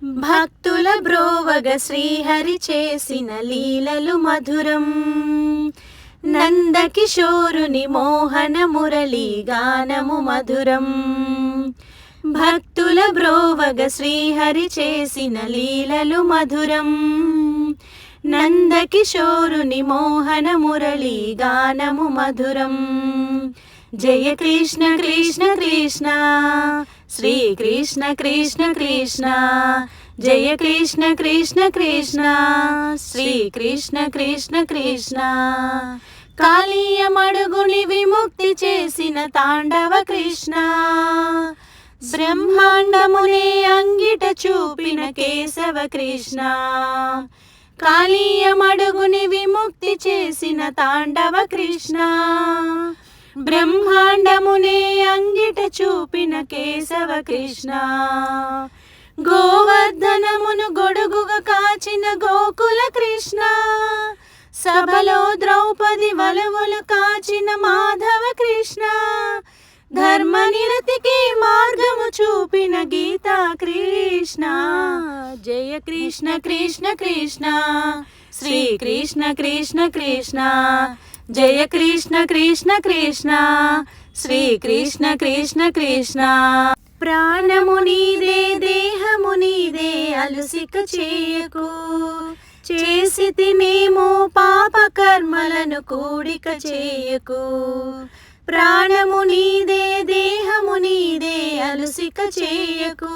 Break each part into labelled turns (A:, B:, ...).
A: భక్తుల బ్రోవగ శ్రీహరి చేసిన లీలలు మధురం. నందకిశోరుని మోహన మురళీ గానము మధురం. భక్తుల బ్రోవగ శ్రీహరి చేసిన లీలలు మధురం. నందకిశోరుని మోహన మురళీ గానము మధురం. జయ కృష్ణ కృష్ణ కృష్ణ శ్రీ కృష్ణ కృష్ణ కృష్ణ. జయ కృష్ణ కృష్ణ కృష్ణ శ్రీ కృష్ణ కృష్ణ కృష్ణ. కాళీయమడుగుని విముక్తి చేసిన తాండవ కృష్ణ. బ్రహ్మాండమునే అంగిట చూపిన కేశవ కృష్ణ. కాళీయమడుగుని విముక్తి చేసిన తాండవ కృష్ణ. బ్రహ్మాండమునే అంగిట చూపిన కేశవ కృష్ణ. గోవర్ధనమును గొడుగుగా కాచిన గోకుల కృష్ణ. సభలో ద్రౌపది వలువలు కాచిన మాధవ కృష్ణ. ధర్మనిరతికి మార్గము చూపిన గీతా కృష్ణ. జయ కృష్ణ కృష్ణ కృష్ణ శ్రీ కృష్ణ కృష్ణ కృష్ణ. జయ కృష్ణ కృష్ణ కృష్ణ శ్రీ కృష్ణ కృష్ణ కృష్ణ. ప్రాణము నీదే దేహము నీదే అలుసిక చేయకు. చేసితి మేము పాప కర్మలను కూడిక చేయకు. ప్రాణము నీదే దేహము నీదే అలుసిక చేయకు.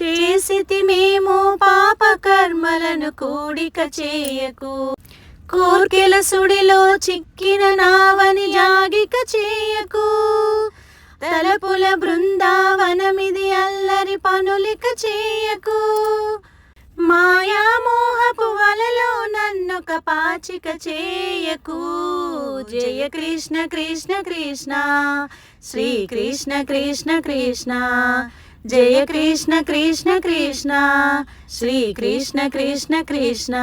A: చేసితి మేము పాప కర్మలను కూడిక చేయకు. కోర్కెల సుడిలో చిక్కిన నావని జాగిక చేయకు. తలపుల బృందావనమిది అల్లరి పనులిక చేయకు. మాయామోహపు వలలో నన్నొక పాచిక చేయకు. జయ కృష్ణ కృష్ణ కృష్ణ శ్రీ కృష్ణ కృష్ణ కృష్ణ. జయ కృష్ణ కృష్ణ కృష్ణ శ్రీ కృష్ణ కృష్ణ కృష్ణ.